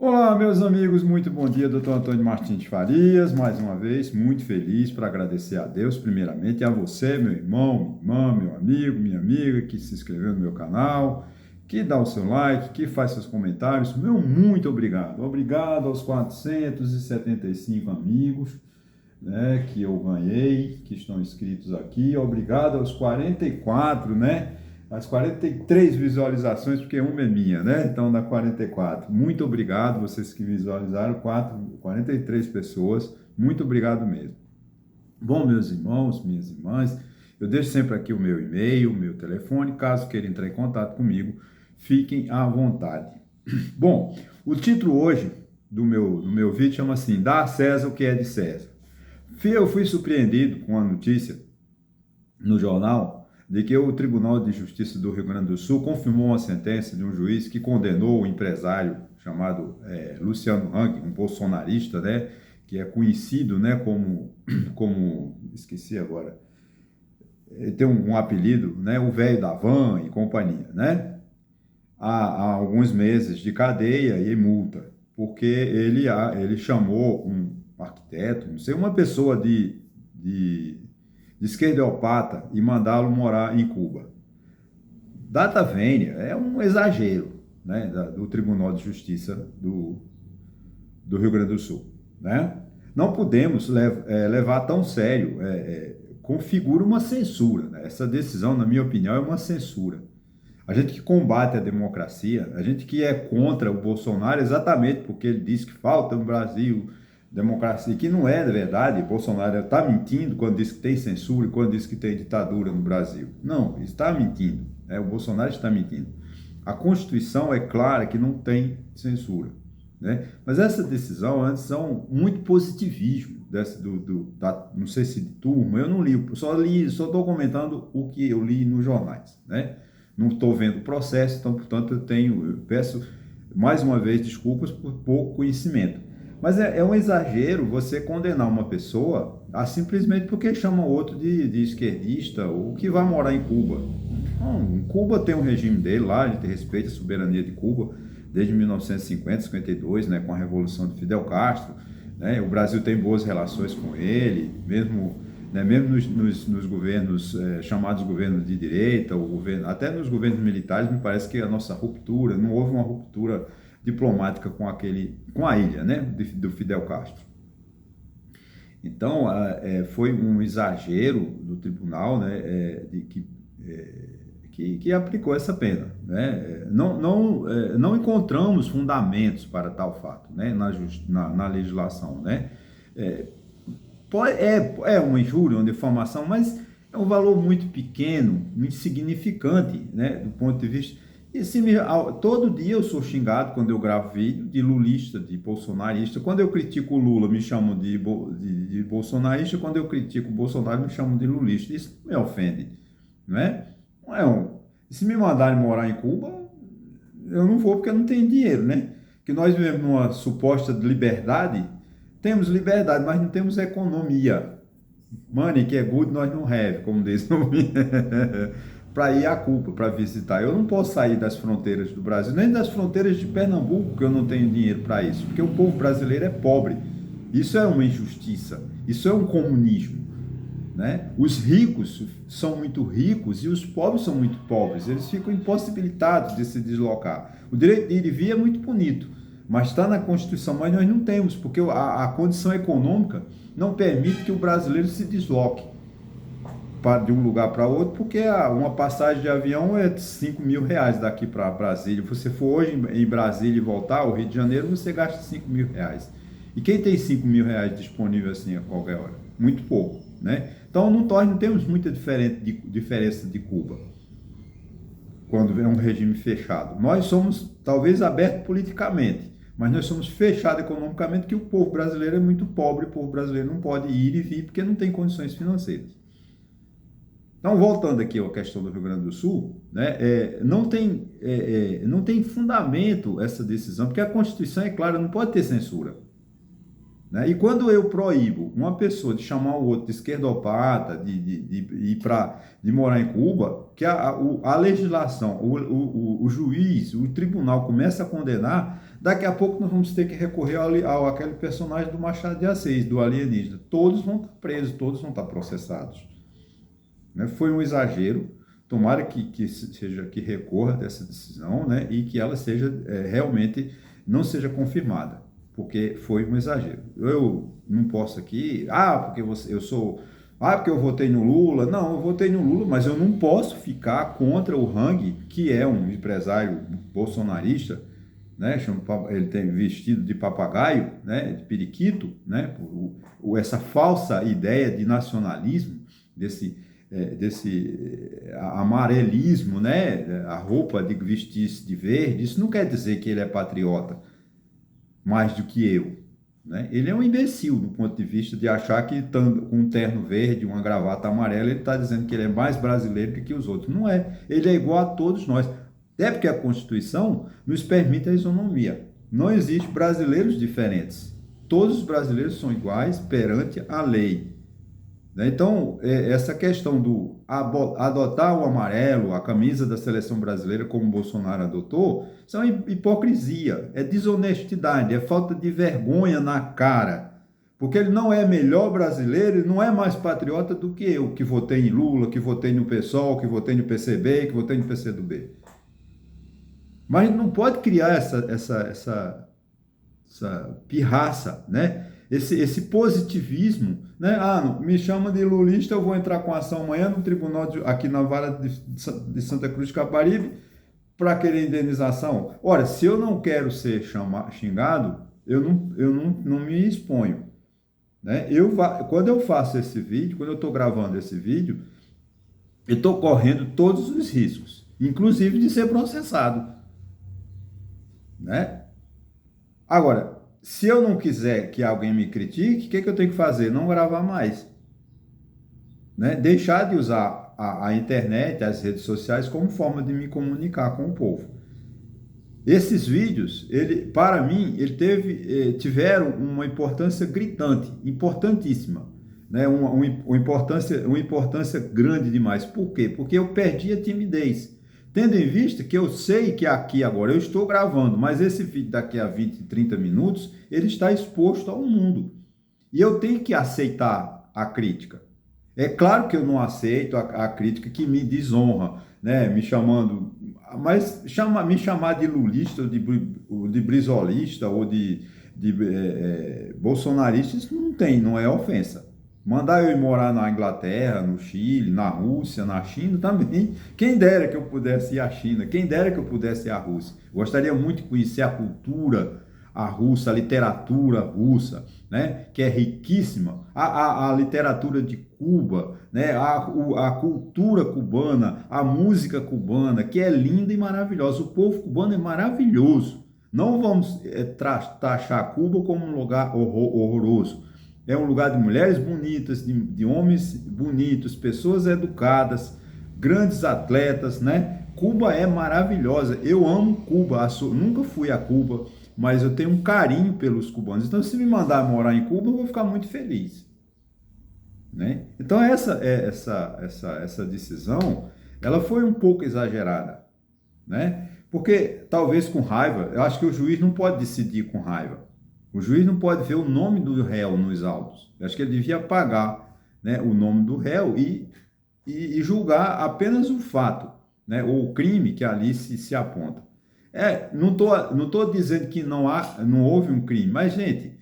Olá, meus amigos, muito bom dia, doutor Antônio Martins de Farias, mais uma vez, muito feliz para agradecer a Deus, primeiramente, e a você, meu irmão, minha irmã, meu amigo, minha amiga, que se inscreveu no meu canal, que dá o seu like, que faz seus comentários, meu muito obrigado. Obrigado aos 475 amigos, né, que eu ganhei, que estão inscritos aqui, obrigado aos 44, né, as 43 visualizações, porque uma é minha, né? Então dá 44. Muito obrigado, vocês que visualizaram, 43 pessoas. Muito obrigado mesmo. Bom, meus irmãos, minhas irmãs, eu deixo sempre aqui o meu e-mail, o meu telefone. Caso queiram entrar em contato comigo, fiquem à vontade. Bom, o título hoje do meu vídeo chama assim: Dá a César o que é de César. Eu fui surpreendido com a notícia no jornal de que o Tribunal de Justiça do Rio Grande do Sul confirmou uma sentença de um juiz que condenou o empresário chamado Luciano Hang, um bolsonarista, né, que é conhecido, né, como esqueci agora, ele tem um apelido, né, o velho da van e companhia, né, há alguns meses de cadeia e multa, porque ele chamou um arquiteto, não sei, uma pessoa de esquerdopata e mandá-lo morar em Cuba. Data vênia é um exagero, né, do Tribunal de Justiça do Rio Grande do Sul. Né? Não podemos levar tão sério, configura uma censura. Né? Essa decisão, na minha opinião, é uma censura. A gente que combate a democracia, a gente que é contra o Bolsonaro exatamente porque ele diz que falta no Brasil democracia, que não é verdade. Bolsonaro está mentindo quando diz que tem censura e quando diz que tem ditadura no Brasil. Não, está mentindo. O Bolsonaro está mentindo. A Constituição é clara que não tem censura. Né? Mas essa decisão é uma decisão muito positivismo, não sei se de turma, eu não li, só estou comentando o que eu li nos jornais. Né? Não estou vendo o processo, então, portanto, eu peço mais uma vez desculpas por pouco conhecimento. Mas é um exagero você condenar uma pessoa simplesmente porque chama outro de esquerdista ou que vai morar em Cuba. Não, Cuba tem um regime dele lá, a gente respeita a soberania de Cuba desde 1950, 52, né, com a Revolução de Fidel Castro. Né, o Brasil tem boas relações com ele, mesmo nos governos chamados governos de direita, até nos governos militares, me parece que a nossa ruptura, não houve uma ruptura diplomática com a ilha, né, do Fidel Castro. Então, foi um exagero do tribunal, né, que aplicou essa pena. Né? Não encontramos fundamentos para tal fato, né, na legislação. Né? É uma injúria, uma difamação, mas é um valor muito pequeno, muito insignificante, né, do ponto de vista. E assim, todo dia eu sou xingado quando eu gravo vídeo de lulista, de bolsonarista. Quando eu critico o Lula, me chamam de bolsonarista. Quando eu critico o Bolsonaro, me chamam de lulista. Isso me ofende, não é? Se me mandarem morar em Cuba, eu não vou porque eu não tenho dinheiro, né? Que nós vivemos numa suposta liberdade. Temos liberdade, mas não temos economia. Money que é good, nós não have, como diz o para ir a Cuba, para visitar. Eu não posso sair das fronteiras do Brasil, nem das fronteiras de Pernambuco, que eu não tenho dinheiro para isso, porque o povo brasileiro é pobre. Isso é uma injustiça, isso é um comunismo. Né? Os ricos são muito ricos e os pobres são muito pobres, eles ficam impossibilitados de se deslocar. O direito de ir e vir é muito bonito, mas está na Constituição, mas nós não temos, porque a condição econômica não permite que o brasileiro se desloque de um lugar para outro, porque uma passagem de avião é 5 mil reais daqui para Brasília. Se você for hoje em Brasília e voltar ao Rio de Janeiro, você gasta 5 mil reais. E quem tem 5 mil reais disponível assim a qualquer hora? Muito pouco. Né? Então não temos muita diferença de Cuba, quando é um regime fechado. Nós somos talvez abertos politicamente, mas nós somos fechados economicamente, que o povo brasileiro é muito pobre, o povo brasileiro não pode ir e vir porque não tem condições financeiras. Então, voltando aqui à questão do Rio Grande do Sul, né, não tem fundamento essa decisão, porque a Constituição é clara, não pode ter censura. né? E quando eu proíbo uma pessoa de chamar o outro de esquerdopata, de morar em Cuba, que a legislação, o juiz, o tribunal começa a condenar, daqui a pouco nós vamos ter que recorrer ao aquele personagem do Machado de Assis, do alienígena. Todos vão estar presos, todos vão estar processados. Né? Foi um exagero. Tomara que recorra dessa decisão, né? E que ela seja realmente não seja confirmada, porque foi um exagero. Eu não posso aqui, porque eu votei no Lula. Não, eu votei no Lula, mas eu não posso ficar contra o Hang, que é um empresário bolsonarista, né? Ele tem vestido de papagaio, né? De periquito, né? Essa falsa ideia de nacionalismo, desse amarelismo, né? A roupa de vestir-se de verde, isso não quer dizer que ele é patriota mais do que eu, né? Ele é um imbecil do ponto de vista de achar que com um terno verde, uma gravata amarela, ele está dizendo que ele é mais brasileiro que os outros. Não é. Ele é igual a todos nós. Até porque a Constituição nos permite a isonomia. Não existe brasileiros diferentes. Todos os brasileiros são iguais perante a lei. Então, essa questão do adotar o amarelo, a camisa da seleção brasileira, como o Bolsonaro adotou, isso é uma hipocrisia, é desonestidade, é falta de vergonha na cara. Porque ele não é melhor brasileiro, ele não é mais patriota do que eu, que votei em Lula, que votei no PSOL, que votei no PCB, que votei no PCdoB. Mas não pode criar essa pirraça, né? Esse positivismo, né? Me chama de lulista, eu vou entrar com ação amanhã no tribunal aqui na Vara de Santa Cruz de Caparibe para querer indenização. Ora, se eu não quero ser xingado, eu não me exponho, né? Quando eu faço esse vídeo, quando eu estou gravando esse vídeo, eu estou correndo todos os riscos, inclusive de ser processado, né? Agora, se eu não quiser que alguém me critique, o que eu tenho que fazer? Não gravar mais, né? Deixar de usar a internet, as redes sociais como forma de me comunicar com o povo. Esses vídeos, para mim, tiveram uma importância gritante, importantíssima, né? Uma importância grande demais. Por quê? Porque eu perdi a timidez. Tendo em vista que eu sei que aqui agora eu estou gravando, mas esse vídeo daqui a 20, 30 minutos, ele está exposto ao mundo. E eu tenho que aceitar a crítica. É claro que eu não aceito a crítica que me desonra, né? Me chamar de lulista, ou de brisolista, ou de bolsonarista, isso não é ofensa. Mandar eu ir morar na Inglaterra, no Chile, na Rússia, na China também. Quem dera que eu pudesse ir à China, quem dera que eu pudesse ir à Rússia. Gostaria muito de conhecer a cultura russa, a literatura russa, né? Que é riquíssima. A literatura de Cuba, né? A cultura cubana, a música cubana, que é linda e maravilhosa. O povo cubano é maravilhoso. Não vamos taxar Cuba como um lugar horroroso. É um lugar de mulheres bonitas, de homens bonitos, pessoas educadas, grandes atletas, né? Cuba é maravilhosa. Eu amo Cuba. Nunca fui a Cuba, mas eu tenho um carinho pelos cubanos. Então, se me mandar morar em Cuba, eu vou ficar muito feliz, né? Então, essa decisão, ela foi um pouco exagerada, né? Porque, talvez com raiva, eu acho que o juiz não pode decidir com raiva. O juiz não pode ver o nome do réu nos autos. Eu acho que ele devia apagar, né, o nome do réu e julgar apenas o fato, né, ou o crime que ali se aponta. Não tô dizendo que não houve um crime, mas, gente,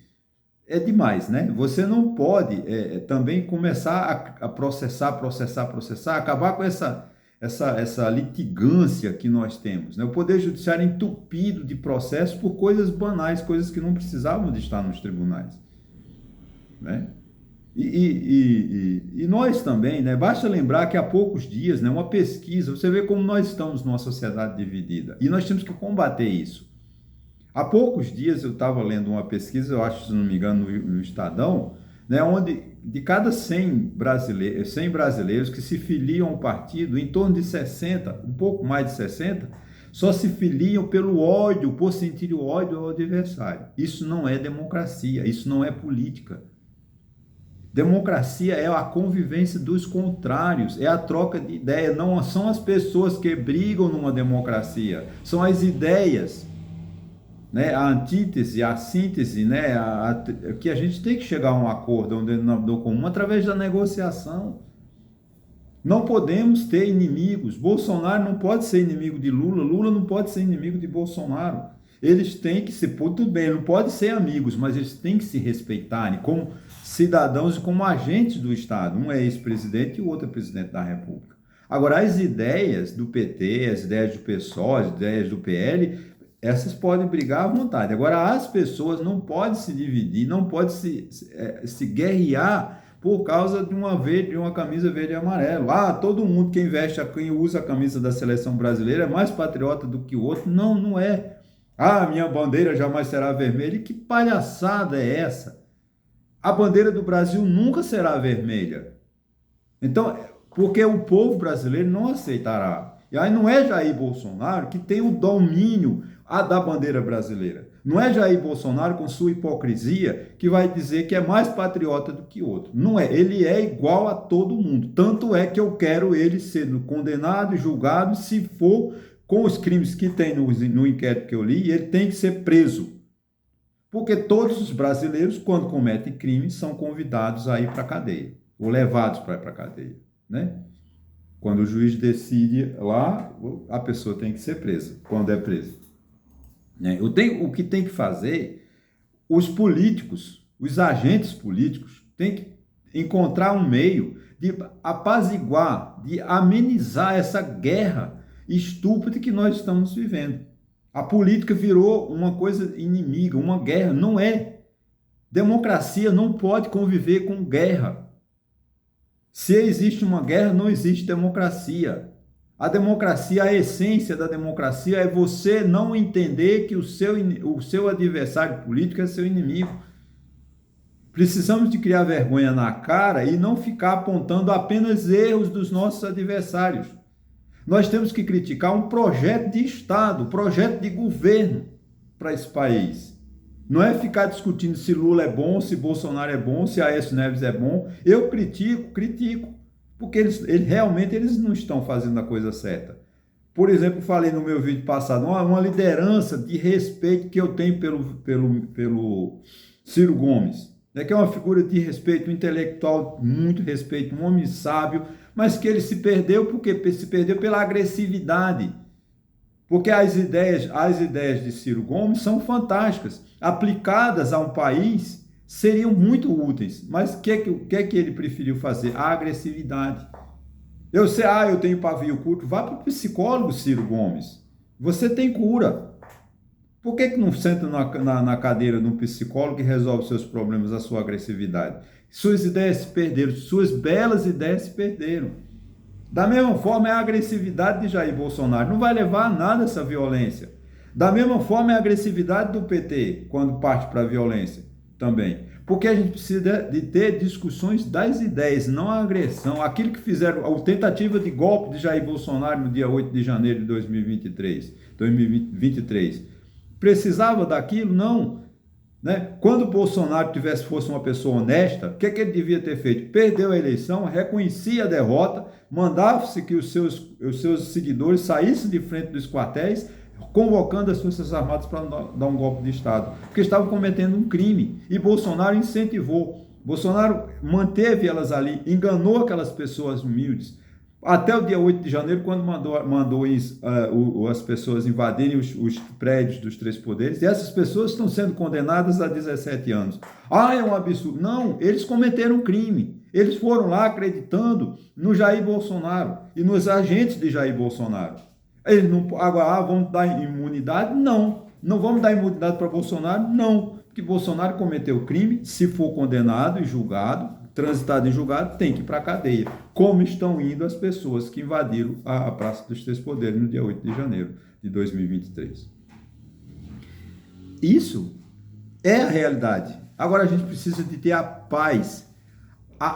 é demais, né? Você não pode também começar a processar, acabar com essa litigância que nós temos, né? O Poder Judiciário é entupido de processos por coisas banais, coisas que não precisavam de estar nos tribunais, né? E nós também, né? Basta lembrar que há poucos dias, né, uma pesquisa, você vê como nós estamos numa sociedade dividida, e nós temos que combater isso. Há poucos dias eu estava lendo uma pesquisa, eu acho, se não me engano, no Estadão, né, onde de cada 100 brasileiros que se filiam ao partido, em torno de 60, um pouco mais de 60, só se filiam pelo ódio, por sentir o ódio ao adversário. Isso não é democracia, isso não é política. Democracia é a convivência dos contrários, é a troca de ideias. Não são as pessoas que brigam numa democracia, são as ideias, né? A antítese, a síntese, né? Que a gente tem que chegar a um acordo, um denominador comum, através da negociação. Não podemos ter inimigos. Bolsonaro não pode ser inimigo de Lula, Lula não pode ser inimigo de Bolsonaro. Eles têm que ser, tudo bem, não podem ser amigos, mas eles têm que se respeitarem como cidadãos e como agentes do Estado. Um é ex-presidente e o outro é presidente da República. Agora, as ideias do PT, as ideias do PSOL, as ideias do PL, essas podem brigar à vontade. Agora, as pessoas não podem se dividir, não podem se guerrear por causa de uma camisa verde e amarelo. Todo mundo quem usa a camisa da seleção brasileira é mais patriota do que o outro. Não, não é. Minha bandeira jamais será vermelha. E que palhaçada é essa? A bandeira do Brasil nunca será vermelha. Então, porque o povo brasileiro não aceitará. E aí não é Jair Bolsonaro que tem o domínio da bandeira brasileira. Não é Jair Bolsonaro, com sua hipocrisia, que vai dizer que é mais patriota do que outro. Não é. Ele é igual a todo mundo. Tanto é que eu quero ele sendo condenado e julgado, se for com os crimes que tem no inquérito que eu li, ele tem que ser preso. Porque todos os brasileiros, quando cometem crimes, são convidados a ir para a cadeia, ou levados para a cadeia, né? Quando o juiz decide lá, a pessoa tem que ser presa, quando é presa. O que tem que fazer, os políticos, os agentes políticos, têm que encontrar um meio de apaziguar, de amenizar essa guerra estúpida que nós estamos vivendo. A política virou uma coisa inimiga, uma guerra. Não é. Democracia não pode conviver com guerra. Se existe uma guerra, não existe democracia. A democracia, a essência da democracia é você não entender que o seu adversário político é seu inimigo. Precisamos de criar vergonha na cara e não ficar apontando apenas erros dos nossos adversários. Nós temos que criticar um projeto de Estado, um projeto de governo para esse país. Não é ficar discutindo se Lula é bom, se Bolsonaro é bom, se Aécio Neves é bom. Eu critico, porque realmente eles não estão fazendo a coisa certa. Por exemplo, falei no meu vídeo passado, uma liderança de respeito que eu tenho pelo Ciro Gomes, né, que é uma figura de respeito, um intelectual, muito respeito, um homem sábio, mas que ele se perdeu pela agressividade. Porque as ideias de Ciro Gomes são fantásticas, aplicadas a um país seriam muito úteis, mas o que é que ele preferiu fazer? A agressividade. Eu sei, eu tenho pavio curto, vá para o psicólogo, Ciro Gomes, você tem cura. Por que não senta na cadeira de um psicólogo e resolve seus problemas, a sua agressividade? Suas ideias se perderam, suas belas ideias se perderam. Da mesma forma é a agressividade de Jair Bolsonaro, não vai levar a nada essa violência. Da mesma forma é a agressividade do PT, quando parte para a violência também. Porque a gente precisa de ter discussões das ideias, não a agressão. Aquilo que fizeram, a tentativa de golpe de Jair Bolsonaro no dia 8 de janeiro de 2023. Precisava daquilo? Não. Né? Quando o Bolsonaro fosse uma pessoa honesta, o que ele devia ter feito? Perdeu a eleição, reconhecia a derrota, mandava-se que os seus seguidores saíssem de frente dos quartéis, convocando as Forças Armadas para dar um golpe de Estado, porque estavam cometendo um crime, e Bolsonaro incentivou. Bolsonaro manteve elas ali, enganou aquelas pessoas humildes, até o dia 8 de janeiro, quando mandou as pessoas invadirem os prédios dos três poderes, e essas pessoas estão sendo condenadas a 17 anos. É um absurdo. Não, eles cometeram crime. Eles foram lá acreditando no Jair Bolsonaro e nos agentes de Jair Bolsonaro. Eles não, agora, vamos dar imunidade? Não. Não vamos dar imunidade para Bolsonaro? Não. Porque Bolsonaro cometeu crime, se for condenado e julgado, transitado em julgado, tem que ir para a cadeia, como estão indo as pessoas que invadiram a Praça dos Três Poderes no dia 8 de janeiro de 2023. Isso é a realidade. Agora a gente precisa de ter a paz,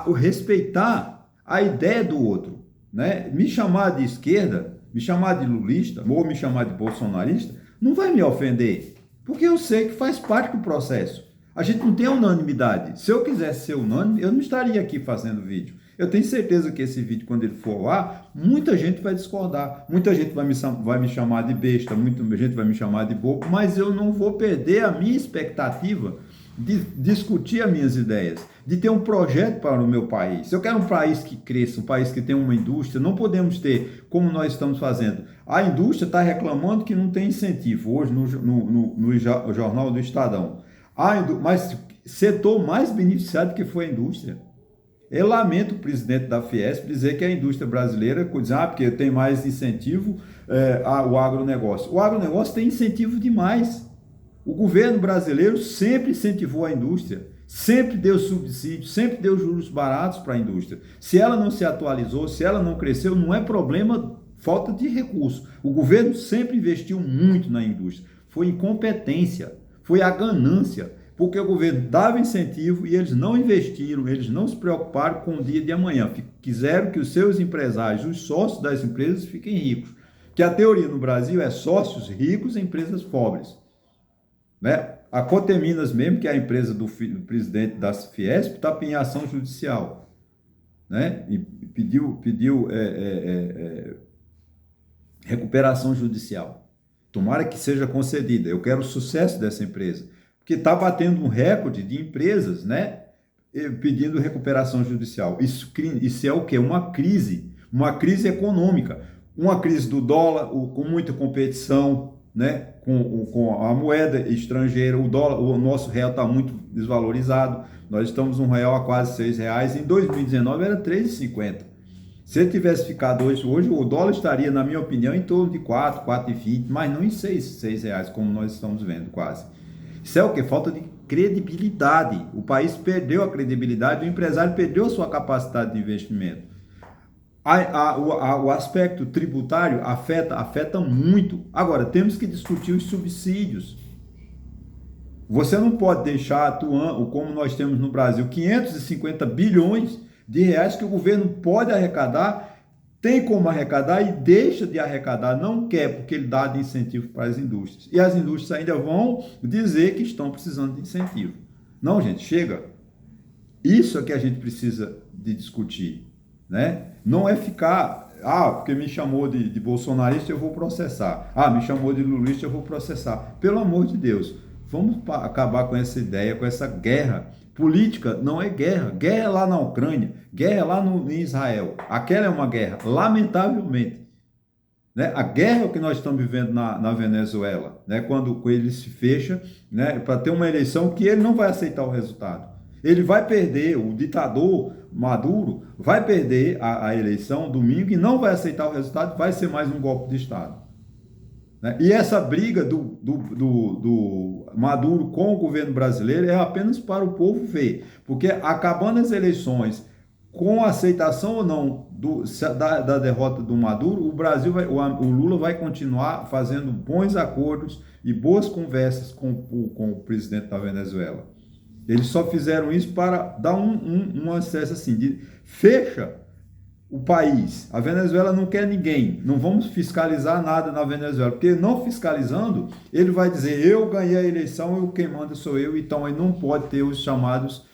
o respeitar a ideia do outro, né? Me chamar de esquerda, Me chamar de lulista ou me chamar de bolsonarista não vai me ofender, porque eu sei que faz parte do processo. A gente não tem unanimidade. Se eu quisesse ser unânime, eu não estaria aqui fazendo vídeo. Eu tenho certeza que esse vídeo, quando ele for lá, muita gente vai discordar, muita gente vai me chamar de besta, muita gente vai me chamar de bobo, mas eu não vou perder a minha expectativa de discutir as minhas ideias, de ter um projeto para o meu país. Eu quero um país que cresça, um país que tenha uma indústria. Não podemos ter, como nós estamos fazendo. A indústria está reclamando que não tem incentivo, hoje no Jornal do Estadão. Mas setor mais beneficiado que foi a indústria. Eu lamento o presidente da Fiesp dizer que a indústria brasileira, porque tem mais incentivo ao agronegócio. O agronegócio tem incentivo demais. O governo brasileiro sempre incentivou a indústria, sempre deu subsídio, sempre deu juros baratos para a indústria. Se ela não se atualizou, se ela não cresceu, não é problema, falta de recurso. O governo sempre investiu muito na indústria. Foi incompetência, foi a ganância. Porque o governo dava incentivo e eles não investiram, eles não se preocuparam com o dia de amanhã. Quiseram que os seus empresários, os sócios das empresas, fiquem ricos. Que a teoria no Brasil é sócios ricos em empresas pobres. Né? A Coteminas mesmo, que é a empresa do presidente da Fiesp, está em ação judicial. Né? E pediu recuperação judicial. Tomara que seja concedida. Eu quero o sucesso dessa empresa. Que está batendo um recorde de empresas, né, pedindo recuperação judicial. Isso é o quê? Uma crise econômica, uma crise do dólar, com muita competição, né, com a moeda estrangeira. O nosso real está muito desvalorizado. Nós estamos um real a quase R$6. Em 2019 era R$3,50. Se ele tivesse ficado hoje, o dólar estaria, na minha opinião, em torno de 4, 4,20, mas não em R$6, como nós estamos vendo quase. Isso é o que? Falta de credibilidade. O país perdeu a credibilidade, o empresário perdeu a sua capacidade de investimento. O aspecto tributário afeta muito. Agora, temos que discutir os subsídios. Você não pode deixar atuando, como nós temos no Brasil, 550 bilhões de reais que o governo pode arrecadar, tem como arrecadar e deixa de arrecadar, não quer, porque ele dá de incentivo para as indústrias. E as indústrias ainda vão dizer que estão precisando de incentivo. Não, gente, chega. Isso é que a gente precisa de discutir. Né? Não é ficar, porque me chamou de bolsonarista, eu vou processar. Me chamou de lulista, eu vou processar. Pelo amor de Deus, vamos acabar com essa ideia, com essa guerra. Política não é guerra. Guerra é lá na Ucrânia, guerra é lá em Israel. Aquela é uma guerra, lamentavelmente. Né? A guerra é o que nós estamos vivendo na Venezuela, né? Quando ele se fecha, né? Para ter uma eleição que ele não vai aceitar o resultado. Ele vai perder, o ditador Maduro vai perder a eleição domingo e não vai aceitar o resultado, vai ser mais um golpe de Estado. E essa briga do Maduro com o governo brasileiro é apenas para o povo ver, porque acabando as eleições, com aceitação ou não da derrota do Maduro, o Lula vai continuar fazendo bons acordos e boas conversas com o presidente da Venezuela. Eles só fizeram isso para dar um acesso assim, fecha o país. A Venezuela não quer ninguém. Não vamos fiscalizar nada na Venezuela, porque não fiscalizando, ele vai dizer, eu ganhei a eleição, quem manda sou eu, então ele não pode ter os chamados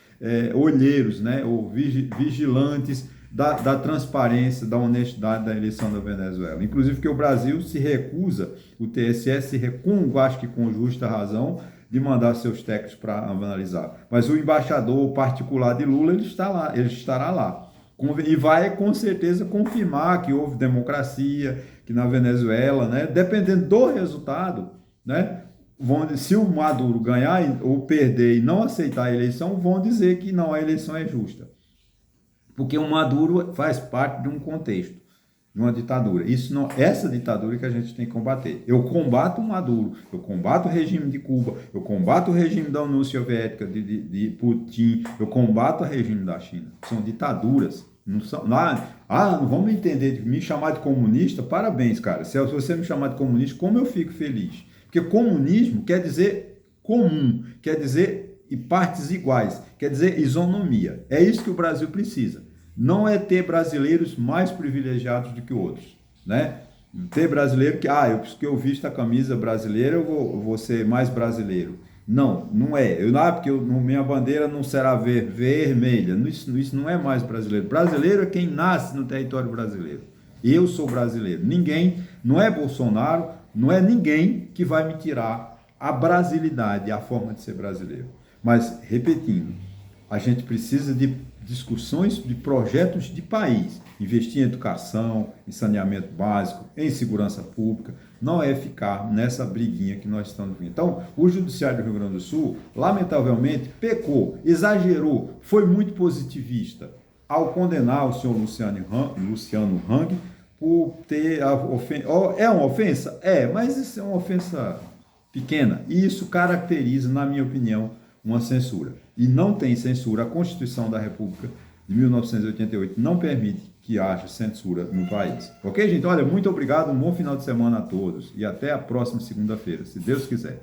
olheiros, né, ou vigilantes da transparência, da honestidade da eleição da Venezuela. Inclusive que o Brasil se recusa, o TSE se recusa, acho que com justa razão, de mandar seus técnicos para analisar. Mas o embaixador particular de Lula, ele estará lá. E vai com certeza confirmar que houve democracia, que na Venezuela, né, dependendo do resultado, né, se o Maduro ganhar ou perder e não aceitar a eleição, vão dizer que não, a eleição é justa. Porque o Maduro faz parte de um contexto, de uma ditadura. Essa ditadura que a gente tem que combater. Eu combato o Maduro, eu combato o regime de Cuba, eu combato o regime da União Soviética, de Putin, eu combato o regime da China. São ditaduras. Não vamos entender, me chamar de comunista, parabéns, cara. Se você me chamar de comunista, como eu fico feliz. Porque comunismo quer dizer comum, quer dizer partes iguais, quer dizer isonomia. É isso que o Brasil precisa. Não é ter brasileiros mais privilegiados do que outros, né? Ter brasileiro que, porque eu visto a camisa brasileira, eu vou ser mais brasileiro. Não, não é. Porque minha bandeira não será vermelha. Isso não é mais brasileiro. Brasileiro é quem nasce no território brasileiro. Eu sou brasileiro. Ninguém, não é Bolsonaro, não é ninguém que vai me tirar a brasilidade, a forma de ser brasileiro. Mas, repetindo, a gente precisa de discussões de projetos de país, investir em educação, em saneamento básico, em segurança pública, não é ficar nessa briguinha que nós estamos vivendo. Então, o Judiciário do Rio Grande do Sul, lamentavelmente, pecou, exagerou, foi muito positivista ao condenar o senhor Luciano Hang por ter é uma ofensa? É, mas isso é uma ofensa pequena, e isso caracteriza, na minha opinião, uma censura. E não tem censura. A Constituição da República de 1988 não permite que haja censura no país. Ok, gente? Olha, muito obrigado, um bom final de semana a todos e até a próxima segunda-feira, se Deus quiser.